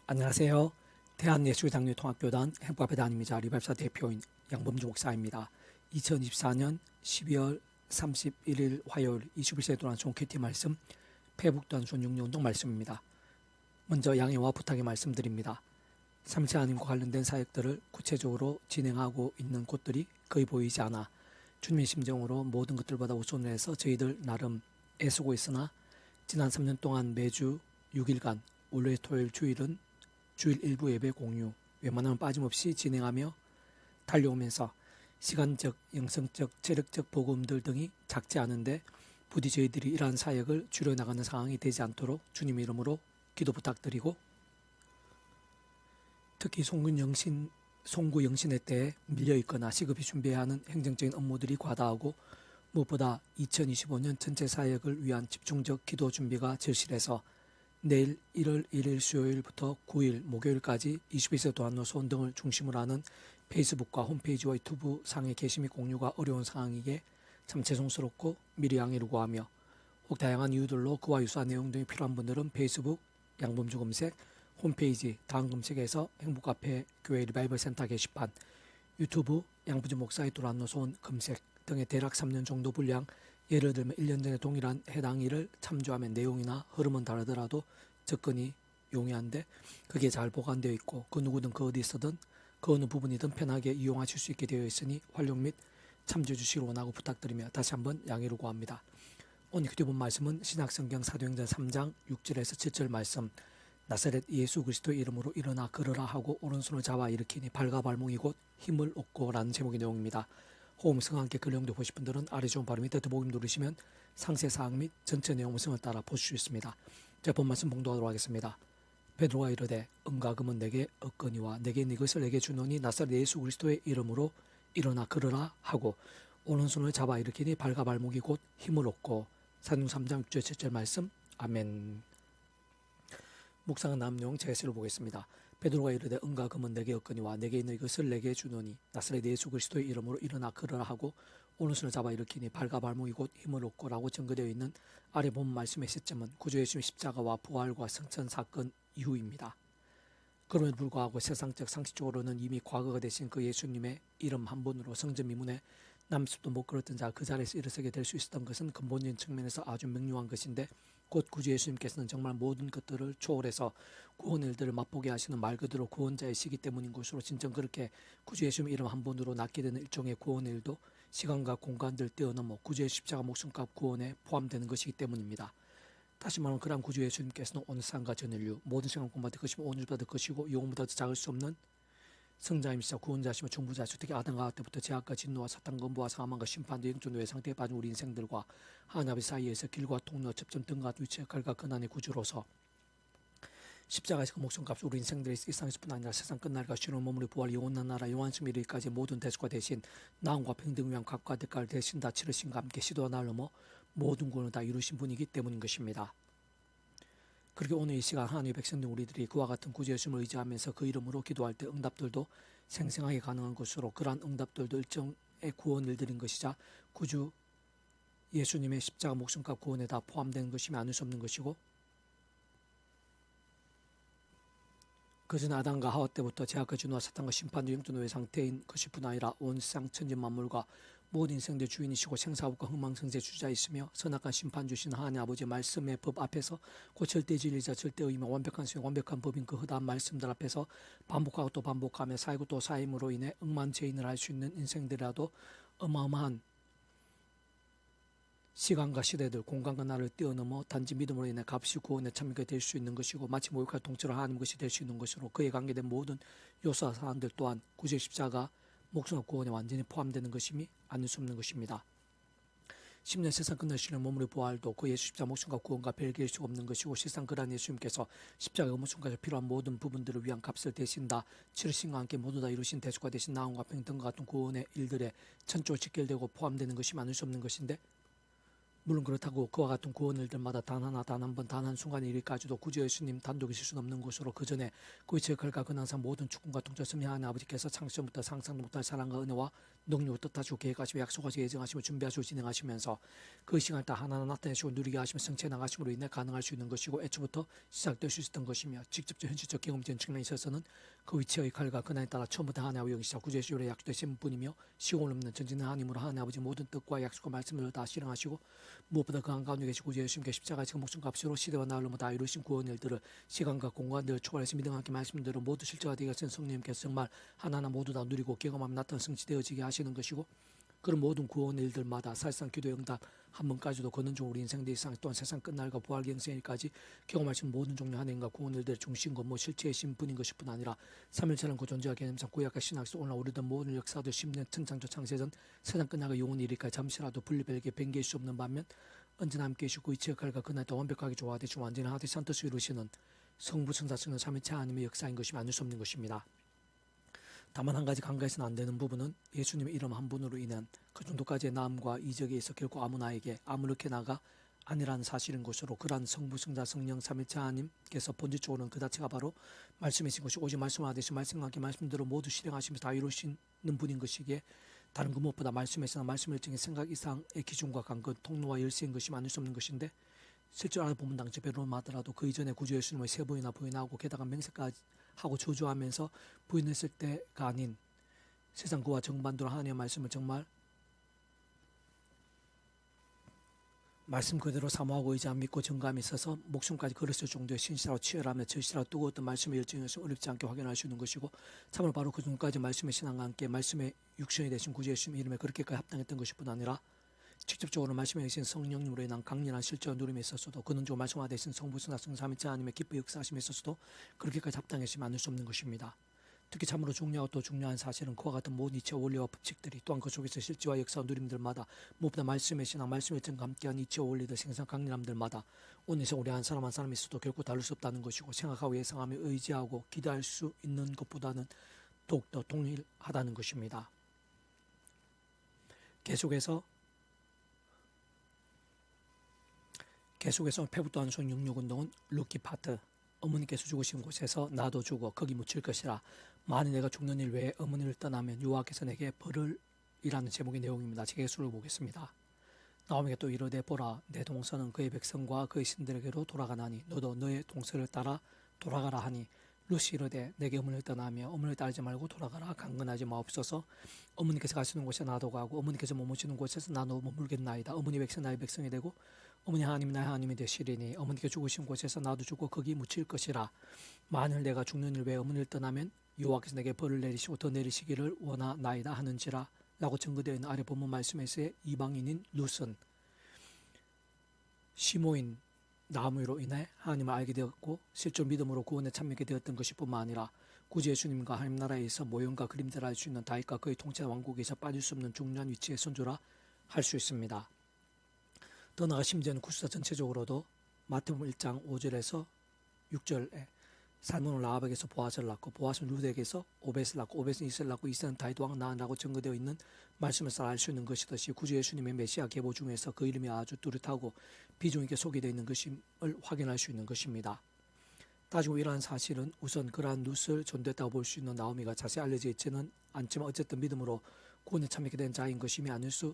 안녕하세요. 대한예술장로통합교단 행복합회단임이자 리발사 대표인 양범주 목사입니다. 2024년 12월 31일 화요일 21세에 돌아온 종캐티 말씀, 페북단순 6년 운동 말씀입니다. 먼저 양해와 부탁의 말씀드립니다. 삼체 하나님과 관련된 사역들을 구체적으로 진행하고 있는 곳들이 거의 보이지 않아 주님의 심정으로 모든 것들보다 우선을 해서 저희들 나름 애쓰고 있으나 지난 3년 동안 매주 6일간 월요일 토요일 주일은 주일 일부 예배 공유 웬만하면 빠짐없이 진행하며 달려오면서 시간적, 영성적, 체력적 복음들 등이 작지 않은데 부디 저희들이 이러한 사역을 줄여나가는 상황이 되지 않도록 주님 이름으로 기도 부탁드리고, 특히 송구 영신회 때에 밀려있거나 시급히 준비해야 하는 행정적인 업무들이 과다하고 무엇보다 2025년 전체 사역을 위한 집중적 기도 준비가 절실해서 내일 1월 1일 수요일부터 9일 목요일까지 21세 도안노소원 등을 중심으로 하는 페이스북과 홈페이지와 유튜브 상의 게시 및 공유가 어려운 상황이기에 참 죄송스럽고 미리 양해를 구하며, 혹 다양한 이유들로 그와 유사한 내용 등이 필요한 분들은 페이스북 양범주 검색, 홈페이지 다음 검색에서 행복카페 교회 리바이벌 센터 게시판, 유튜브 양범주 목사의 도안노소원 검색 등의 대략 3년 정도 분량, 예를 들면 1년 전에 동일한 해당 일을 참조하면 내용이나 흐름은 다르더라도 접근이 용이한데 그게 잘 보관되어 있고 그 누구든 그 어디서든 그 어느 부분이든 편하게 이용하실 수 있게 되어 있으니 활용 및 참조해 주시길 원하고 부탁드리며 다시 한번 양해를 구합니다. 오늘 기도 본 말씀은 신약성경 사도행전 3장 6절에서 7절 말씀, 나사렛 예수 그리스도의 이름으로 일어나 걸으라 하고 오른손을 잡아 일으키니 발과 발목이 곧 힘을 얻고 라는 제목의 내용입니다. 호흡성과 함께 그 내용도 보실 분들은 아래 좋은 바로 밑에 더보기 누르시면 상세 사항 및 전체 내용 음성을 따라 보실 수 있습니다. 자, 본 말씀 봉독하도록 하겠습니다. 베드로가 이르되 은과 금은 내게 얻거니와 내게 이것을 내게 주노니 나사렛 예수 그리스도의 이름으로 일어나 걸으라 하고 오른손을 잡아 일으키니 발과 발목이 곧 힘을 얻고. 사도행전 3장 6절 7절 말씀. 아멘. 묵상한 다음 내용 제시를 보겠습니다. 베드로가 이르되 은과 금은 내게 얻거니와 내게 있는 이것을 내게 주노니 나사렛 예수 그리스도의 이름으로 일어나 걸으라 하고 오른손을 잡아 일으키니 발과 발목이 곧 힘을 얻고 라고 증거되어 있는 아래 본 말씀의 시점은 구주 예수의 십자가와 부활과 승천 사건 이후입니다. 그럼에도 불구하고 세상적 상식적으로는 이미 과거가 되신 그 예수님의 이름 한 번으로 성전 미문에 남습도 못 걸었던 자가 그 자리에서 일어서게 될 수 있었던 것은 근본적인 측면에서 아주 명료한 것인데, 곧 구주 예수님께서는 정말 모든 것들을 초월해서 구원의 일들을 맛보게 하시는 말 그대로 구원자이시기 때문인 것으로 진정 그렇게 구주 예수님 이름 한 번으로 낫게 되는 일종의 구원의 일도 시간과 공간들 뛰어넘어 구주 예수 십자가 목숨값 구원에 포함되는 것이기 때문입니다. 다시 말하면 그러한 구주 예수님께서는 온 세상과 전 인류 모든 시간 공간들 것이며 온 유보다 것이고 영혼보다 작을 수 없는 성자임시자 구원자시며 중부자시고 특히 아담과 하와 때부터 죄악과 진노와 사탄과 음부와 사망과 심판도 영적 노예 상태에 빠진 우리 인생들과 하나님 아버지 사이에서 길과 통로 접점 등과 위치의 칼과 근한의 구주로서 십자가에서 그 목숨값을 우리 인생들의 이 세상에서뿐 아니라 세상 끝날과 쉬는 몸으로 부활 영원한 나라 영원한 이르기까지 모든 대수가 대신 나음과 평등 위한 각과 대가를 대신 다 치르신과 함께 시도와 날 넘어 모든 구원을 다 이루신 분이기 때문인 것입니다. 그렇게 오늘 이 시간 하나님의 백성들 우리들이 그와 같은 구주 예수님을 의지하면서 그 이름으로 기도할 때 응답들도 생생하게 가능한 것으로, 그러한 응답들도 일정의 구원 일들인 것이자 구주 예수님의 십자가 목숨값 구원에 다 포함되는 것이며 아닐 수 없는 것이고, 그전 아담과 하와 때부터 죄악과 진노와 사탄과 심판도 영적 노예 상태인 것일 뿐 아니라 온 세상 천지 만물과 모든 인생들의 주인이시고 생사업과 흥망성쇠 주자이시며 선악한 심판 주시는 하나님 아버지의 말씀의 법 앞에서 그 절대 진리자 절대 의미와 완벽한 수행 완벽한 법인 그 허다한 말씀들 앞에서 반복하고 또 반복하며 사이고 또 사임으로 인해 억만죄인을 할 수 있는 인생들이라도 어마어마한 시간과 시대들, 공간과 나를 뛰어넘어 단지 믿음으로 인해 값이 구원의 참여가 될 수 있는 것이고 마치 모욕할 통째로 하나님 것이 될 수 있는 것으로 그에 관계된 모든 요소와 사안들 또한 구주의 십자가 목숨과 구원에 완전히 포함되는 것임이 아닐 수 없는 것입니다. 10년 세상 끝나시는 몸으로의 부활도 그 예수 십자가 목숨과 구원과 별개일 수 없는 것이고, 실상 그러한 예수님께서 십자가의 목숨까지 필요한 모든 부분들을 위한 값을 대신 다 치르신과 함께 모두 다 이루신 대수가 되신 나음과 평등과 같은 구원의 일들에 천조로 직결되고 포함되는 것이 아닐 수 없는 것인데, 물론 그렇다고 그와 같은 구원 일들마다 단 하나 단 한 번 단 한순간의 일까지도 구주 예수님 단독 있을 수는 없는 것으로 그 전에 그 위치에 걸가 근항상 모든 축복과 통찰 하나님 아버지께서 창세전부터 상상도 못할 사랑과 은혜와 능력을 뜻하시고 계획하시고 약속하시고 예정하시고 준비하시고 진행하시면서 그 시간을 다 하나하나 나타내시고 누리게 하시며 성취해 나가심으로 인해 가능할 수 있는 것이고 애초부터 시작될 수 있었던 것이며 직접적 현실적 경험적인 측면에 있어서는 그 위치의 칼과 근황에 따라 처음부터 하나님의 영이시자 구주 예수의 약속되신 분이며 시공을 없는 전진한 하나님으로 하나님 아버지 모든 뜻과 약속과 말씀을 다 실행하시고 무엇보다 그 한가운데 계시고 구주 예수님께 십자가의 지금 목숨 값으로 시대와 나흘로 다 이루신 구원 일들을 시간과 공간들을 초월해서 믿음과 함께 말씀대로 모두 실제가 되게 하신 성령님께서 정말 하나하나 모두 다 누리고 경험하며 나타난 성취되어지게 하시는 것이고 그런 모든 구원 일들마다 사실상 기도 응답 한 번까지도 거는종 우리 인생 대상 또한 세상 끝날과 부활 경생일까지 경험할 수 있는 모든 종류 하나님과 구원 일들의 중심과 실체의 신분인 것일 뿐 아니라 3일처럼 그 존재와 개념상 구약과 신학에서 오늘나오던 모든 역사들 10년 천창조 창세전 세상 끝나가 영원 이르기까지 잠시라도 분리별게 변개할 수 없는 반면 언제나 함께 계시고 이치의 칼과 그날 또 완벽하게 조화되시고 완전히 하듯이 한 뜻을 이루시는 성부 성자 성령 삼위체 하나님의 역사인 것이 아닐 수 없는 것입니다. 다만 한 가지 간과해서는 안 되는 부분은 예수님의 이름 한 분으로 인한 그 정도까지의 나음과 이적에 있어 결코 아무나에게 아무렇게 나가 아니라는 사실인 것으로 그러한 성부 성자 성령 삼위체 하나님께서 본질적으로는 그 자체가 바로 말씀이신 것이 오직 말씀하듯이 말씀하게 말씀대로 모두 실행하시면서 다 이루시는 분인 것이기에 다른 그 무엇보다 말씀에서나 말씀 일정의 생각 이상의 기준과 간근 통로와 열쇠인 것이 아닐 수 없는 것인데 실제로 알아보면 당시 베로마 하더라도 그 이전에 구주 예수님을 3번이나 부인하고 게다가 맹세까지 하고 저주하면서 부인했을 때가 아닌 세상 그와 정반대로 하나님의 말씀을 정말 말씀 그대로 사모하고 의지함 믿고 정감이 있어서 목숨까지 걸었을 정도의 신실하고 치열하며 절실하고 뜨거웠던 말씀의 열정에서 어렵지 않게 확인할 수 있는 것이고 참으로 바로 그 전까지 말씀의 신앙과 함께 말씀의 육신이 되신 구주 예수님 이름에 그렇게까지 합당했던 것일 뿐 아니라 직접적으로 말씀에 계신 성령님으로 인한 강렬한 실제와 누림에 있어서도 그는 말씀화 되신 성부성자 성삼위체 하나님의 기뻐 역사하심에 있어서도 그렇게까지 합당했으면 않을 수 없는 것입니다. 특히 참으로 중요하고 또 중요한 사실은 그와 같은 모든 이치와 원리와 법칙들이 또한 그 속에서 실제와 역사와 누림들마다 무엇보다 말씀의 신앙 말씀의 일정과 함께한 이치와 원리들 생산 강렬함들마다 오늘서 우리 한 사람 한 사람이 있어도 결코 다를 수 없다는 것이고 생각하고 예상하며 의지하고 기대할 수 있는 것보다는 더욱더 동일하다는 것입니다. 계속해서 페부도 한손 육육운동은 루키 파트 어머니께서 죽으신 곳에서 나도 죽어 거기 묻힐 것이라 만일 내가 죽는 일 외에 어머니를 떠나면 여호와께서 내게 벌을 이라는 제목의 내용입니다. 제게수를 보겠습니다. 나오미가 또 이르되 보라 내 동서는 그의 백성과 그의 신들에게로 돌아가나니 너도 너의 동서를 따라 돌아가라 하니 룻이 이르되 내게 어머니를 떠나며 어머니를 따르지 말고 돌아가라 강건하지 마옵소서. 어머니께서 가시는 곳에 나도 가고 어머니께서 머무시는 곳에서 나도 머물겠나이다. 어머니 백성 나의 백성이 되고 어머니 하나님이 나의 하나님이 되시리니 어머니께 죽으신 곳에서 나도 죽고 거기 묻힐 것이라. 만일 내가 죽는 일 외에 어머니를 떠나면 여호와께서 내게 벌을 내리시고 더 내리시기를 원하나이다 하는지라 라고 증거되어 있는 아래 본문 말씀에서의 이방인인 룻은 시모인 나무로 인해 하나님을 알게 되었고 실존 믿음으로 구원에 참여하게 되었던 것일 뿐만 아니라 구주 예수님과 하나님 나라에서 모형과 그림자를 알 수 있는 다윗과 그의 통치 왕국에서 빠질 수 없는 중요한 위치의 선조라 할 수 있습니다. 더 나아가 심지어는 구수사 전체적으로도 마태복음 1장 5절에서 6절에 살몬은 라합에게서 보아스를 낳고 보아스는 룻에게서 오벳을 낳고 오벳은 이스를 낳고 이스는 다윗 왕을 낳으라고 증거되어 있는 말씀에서 알 수 있는 것이듯이 구주 예수님의 메시아 계보 중에서 그 이름이 아주 뚜렷하고 비중 있게 소개되어 있는 것임을 확인할 수 있는 것입니다. 따지고 이러한 사실은 우선 그러한 룻을 전도했다고 볼 수 있는 나오미가 자세히 알려져 있지는 않지만 어쨌든 믿음으로 구원에 참여하게 된 자인 것임이 아닐 수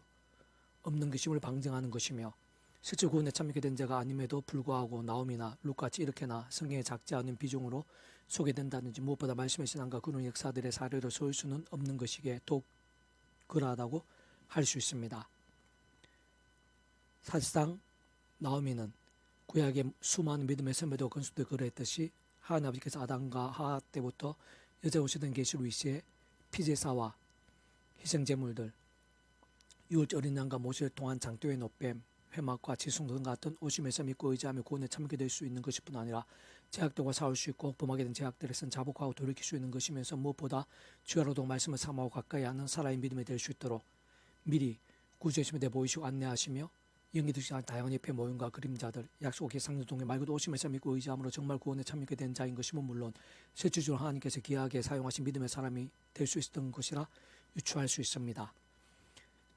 없는 것임을 방증하는 것이며 실제 구원에 참여하게 된 자가 아님에도 불구하고 나오미나 룻같이 이렇게나 성경에 작지 않은 비중으로 소개된다든지 무엇보다 말씀의 신앙과 그런 역사들의 사례를 세울 수는 없는 것이기에 더욱 그러하다고 할 수 있습니다. 사실상 나오미는 구약의 수많은 믿음의 선배도 건수들 그러했듯이 하나님 아버지께서 아담과 하와 때부터 여자 오시던 계시로 이시에 피제사와 희생제물들 6월절 어린 양과 모세를 통한 장대의 노뱀 회막과 지승 등 같은 오심에서 믿고 의지하며 구원에 참게 될 수 있는 것일 뿐 아니라 제약들과 싸울 수 있고 범하게 된 제약들에선 자복하고 돌이킬 수 있는 것이면서 무엇보다 주야로도 말씀을 삼하고 가까이 하는 살아있는 믿음이 될 수 있도록 미리 구주 예수님에 대해 보이시고 안내하시며 영리득시 다양한 옆에 모임과 그림자들 약속의 상대동에 말 그대로 오심에서 믿고 의지함으로 정말 구원에 참여하게 된 자인 것이면 물론 실질적으로 하나님께서 귀하게 사용하신 믿음의 사람이 될 수 있었던 것이라 유추할 수 있습니다.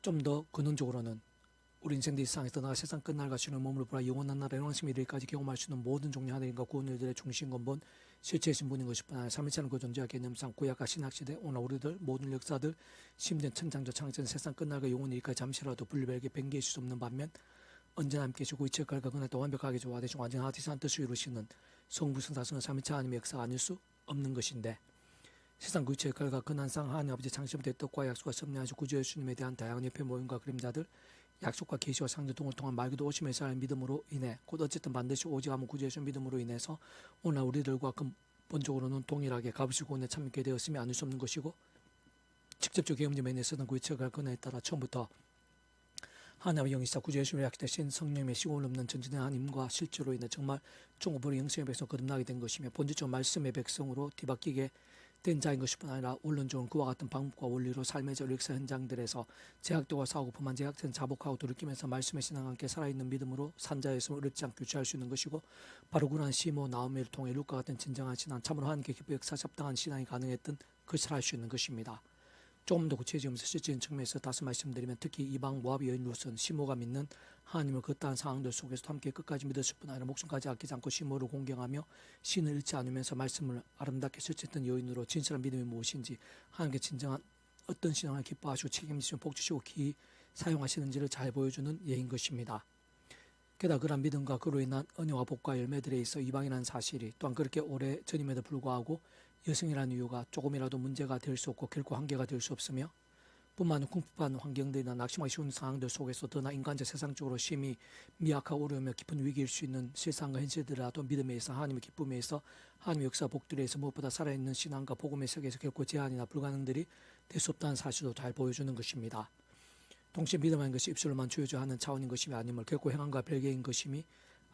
좀 더 근원적으로는 우리 인생들 이 세상에서 나가 세상 끝날과 주는 몸으로 보라 영원한 나라 영원심이 이르기까지 경험할 수 있는 모든 종류 하나님과 구원들의 중심 근본 실체의 신분인 것일 뿐 아니라 삶이지 않은 그 존재와 개념상 구약과 신학시대 오늘 우리들 모든 역사들 심지어 천창조 창전 세상 끝날과 영원히 이르기까지 잠시라도 분리별게 변개할 수 없는 반면 언제나 함께 주고 이체 갈과 그날 또 완벽하게 조화되시고 완전한 하티산 뜻을 이루시는 성부성사성의 삼위체 하나님의 역사가 아닐 수 없는 것인데 세상 그 이체의 갈과 근한상 하나님 아버지 창시부터 뜻과 약속과 섭리하시고 구주 예수님에 대한 다양한 옆에 모임과 그림자들 약속과 계시와 상대 등을 통한 말기도 오심에서 할 믿음으로 인해 곧 어쨌든 반드시 오직 아무 구주 예수 믿음으로 인해서 오늘 우리들과 근본적으로는 동일하게 값으시고 은혜 참 있게 되었음이 아닐 수 없는 것이고 직접적 경험점에 있어서는 그 이체의 갈 근한에 따라 처음부터 하나님의 영이시사 구주 예수님을 약속되신 성령의 시공을 없는 전진의 하나님과 실제로 인해 정말 종업으로 영성의 백성 거듭나게 된 것이며 본질적 말씀의 백성으로 뒤바뀌게 된 자인 것일 뿐 아니라 원론적으로 그와 같은 방법과 원리로 삶의 역사 현장들에서 제약도와 사고 품한 제약된 자복하고 돌이키면서 말씀의 신앙과 함께 살아있는 믿음으로 산자에서 어렵지 않게 교체할 수 있는 것이고 바로 그러한 시모 나오미를 통해 룩과 같은 진정한 신앙 참으로 하나님께 기뻐 역사 잡당한 신앙이 가능했던 것을 할 수 있는 것입니다. 조금 더 구체적이면서 실질적인 측면에서 다시 말씀드리면 특히 이방 모압 여인 룻은 시모가 믿는 하나님을 걷다한 상황들 속에서도 함께 끝까지 믿었을 뿐 아니라 목숨까지 아끼지 않고 시모를 공경하며 신을 잃지 않으면서 말씀을 아름답게 실천했던 여인으로 진실한 믿음이 무엇인지 하나님께 진정한 어떤 신앙을 기뻐하시고 책임지시고 복주시고 기히 사용하시는지를 잘 보여주는 예인 것입니다. 게다가 그런 믿음과 그로 인한 은혜와 복과 열매들에 있어 이방이라는 사실이 또한 그렇게 오래 전임에도 불구하고 여성이라는 이유가 조금이라도 문제가 될 수 없고 결코 한계가 될 수 없으며 뿐만 아니라 궁핍한 환경들이나 낙심하기 쉬운 상황들 속에서 더나 인간적 세상적으로 심히 미약하고 어려우며 깊은 위기일 수 있는 실상과 현실들이라도 믿음에 있어 하나님의 기쁨에 있어 하나님의 역사 복들에 있어 무엇보다 살아있는 신앙과 복음의 세계에서 결코 제한이나 불가능들이 될 수 없다는 사실도 잘 보여주는 것입니다. 동시에 믿음하는 것이 입술로만 주어져 하는 차원인 것임이 아님을 결코 행함과 별개인 것임이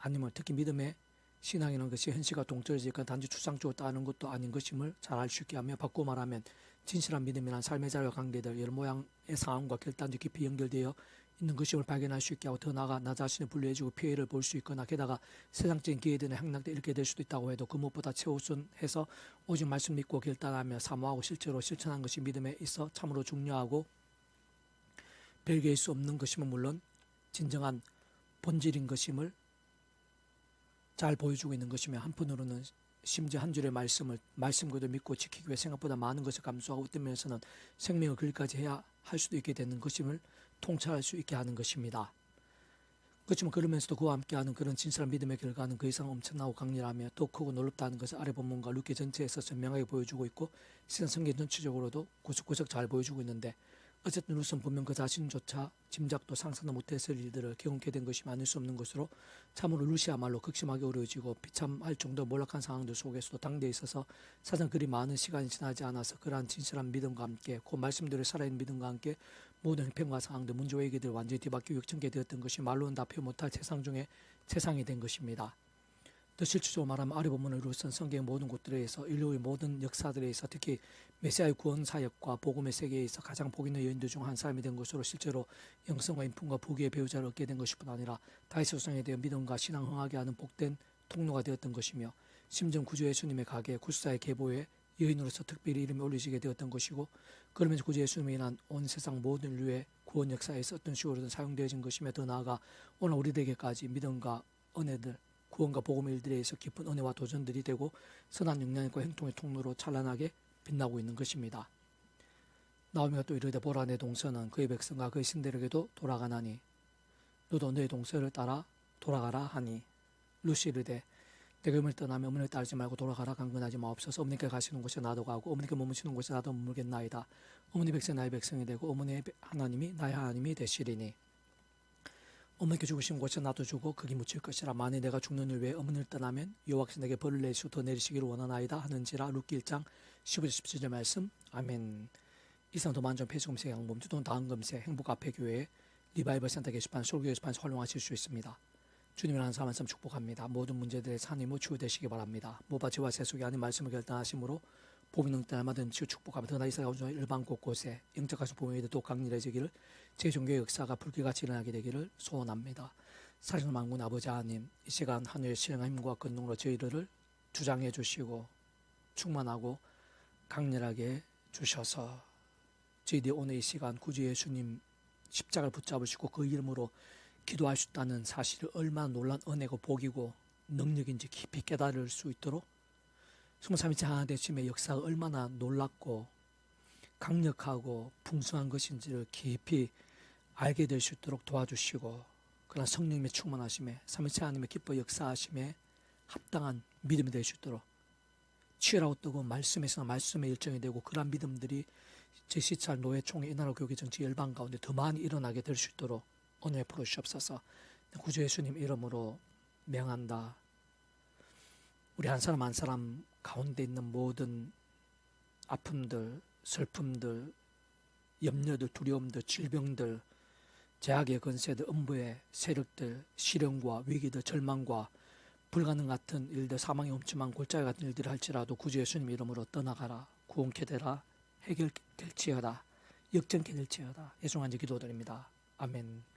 아님을 특히 믿음의 신앙이라는 것이 현실과 동떨어지니까 단지 추상적으로 따르는 것도 아닌 것임을 잘 알 수 있게 하며 바꾸어 말하면 진실한 믿음이란 삶의 자료와 관계들 여러 모양의 상황과 결단적 깊이 연결되어 있는 것임을 발견할 수 있게 하고 더 나아가 나 자신을 분리해주고 피해를 볼 수 있거나 게다가 세상적인 기회들에 행락돼 이렇게 될 수도 있다고 해도 그 무엇보다 최우선해서 오직 말씀 믿고 결단하며 사모하고 실제로 실천하는 것이 믿음에 있어 참으로 중요하고 별개일 수 없는 것임은 물론 진정한 본질인 것임을 잘 보여주고 있는 것이며 한편으로는 심지어 한 줄의 말씀과도 믿고 지키기 위해 생각보다 많은 것을 감수하고 어떤 면에서는 생명을 그리까지 해야 할 수도 있게 되는 것임을 통찰할 수 있게 하는 것입니다. 그렇지만 그러면서도 그와 함께하는 그런 진실한 믿음의 결과는 그 이상 엄청나고 강렬하며 더 크고 놀랍다는 것을 아래 본문과 룻기 전체에서 선명하게 보여주고 있고 시선 성경 전체적으로도 구석구석 잘 보여주고 있는데 어쨌든 룻은 분명 그 자신조차 짐작도 상상도 못했을 일들을 경험하게 된 것이 아닐 수 없는 것으로 참으로 룻이야말로 극심하게 어려워지고 비참할 정도 몰락한 상황들 속에서도 당대에 있어서 사실 그리 많은 시간이 지나지 않아서 그러한 진실한 믿음과 함께 그 말씀대로 살아있는 믿음과 함께 모든 형편과 상황들 문제와 얘기들 완전히 뒤바뀌고 역전게 되었던 것이 말로는 다 표현 못할 세상 중에 세상이 된 것입니다. 더 실질적으로 말하면 아래 본문을 룻은 성경의 모든 곳들에서 인류의 모든 역사들에서 특히 메시아의 구원 사역과 복음의 세계에서 가장 복 있는 여인들 중 한 사람이 된 것으로 실제로 영성과 인품과 부귀의 배우자를 얻게 된 것뿐 아니라 다윗의 후손에 대한 믿음과 신앙 흥하게 하는 복된 통로가 되었던 것이며 심지어 구주 예수님의 가게 구수사의 계보에 여인으로서 특별히 이름이 올려지게 되었던 것이고 그러면서 구주 예수님에 인한 온 세상 모든 인류의 구원 역사에서 어떤 식으로든 사용되어진 것이며 더 나아가 오늘 우리에게까지 믿음과 은혜들 구원과 복음의 일들에 의해서 깊은 은혜와 도전들이 되고 선한 영향력과 행동의 통로로 찬란하게 빛나고 있는 것입니다. 나오미가 또 이르되 보라 내 동서는 그의 백성과 그의 신들에게도 돌아가나니 너도 너의 동서를 따라 돌아가라 하니 룻이 이르되 내가 음을 떠나며 어머니를 따르지 말고 돌아가라 강건하지 마옵소서. 어머니께 가시는 곳에 나도 가고 어머니께 머무시는 곳에 나도 머물겠나이다. 어머니 백성 나의 백성이 되고 어머니의 하나님이 나의 하나님이 되시리니 어머니께 죽으신 곳에 나도 죽고 거기 묻힐 것이라. 만일 내가 죽는 일 외에 어머니를 떠나면 여호와께서 내게 벌을 내시고 더 내리시기를 원하나이다 하는지라. 룻기 1장 15절 17절 말씀. 아멘. 이상 도만전 폐수금색 양범주 돈 다은금색 행복앞에교회 리바이벌 센터 게시판 솔교 게시판에서 활용하실 수 있습니다. 주님을 하는 사람 한 사람 축복합니다. 모든 문제들의 산임으로 치유되시기 바랍니다. 모바지와 세속이 아닌 말씀을 결단하심으로 복이 능력 날마다 치유 축복하며 더나 이스라엘 온전한 일반 곳곳에 영적하신 복음이 더 강렬해지기를 제 종교의 역사가 불길같이 일어나게 되기를 소원합니다. 사실 만군 아버지 하나님 이 시간 하늘의 신령한 힘과 권능으로 저희들을 주장해 주시고 충만하고 강렬하게 주셔서 저희들이 오늘 이 시간 구주 예수님 십자가를 붙잡으시고 그 이름으로 기도할 수 있다는 사실을 얼마나 놀란 은혜고 복이고 능력인지 깊이 깨달을 수 있도록 성삼위체 하나 되심의 역사가 얼마나 놀랍고 강력하고 풍성한 것인지를 깊이 알게 될 수 있도록 도와주시고, 그러나 성령님의 충만하심에 삼위체 하나님의 기뻐 역사하심에 합당한 믿음이 될 수 있도록 치열하고 뜨거운 말씀에서 말씀의 일정이 되고, 그러한 믿음들이 제14 노예 총회 이나라 교회 정치 열방 가운데 더 많이 일어나게 될 수 있도록 은혜 베풀어 주시옵소서. 구주 예수님 이름으로 명한다. 우리 한 사람 한 사람 가운데 있는 모든 아픔들, 슬픔들, 염려들, 두려움들, 질병들, 제약의 권세들, 음부의 세력들, 시련과 위기들, 절망과 불가능 같은 일들, 사망의 험침한 골짜기 같은 일들을 할지라도 구주 예수님 이름으로 떠나가라. 구원케 되라. 해결될지어다. 역전케 될지어다. 예수 안지 기도드립니다. 아멘.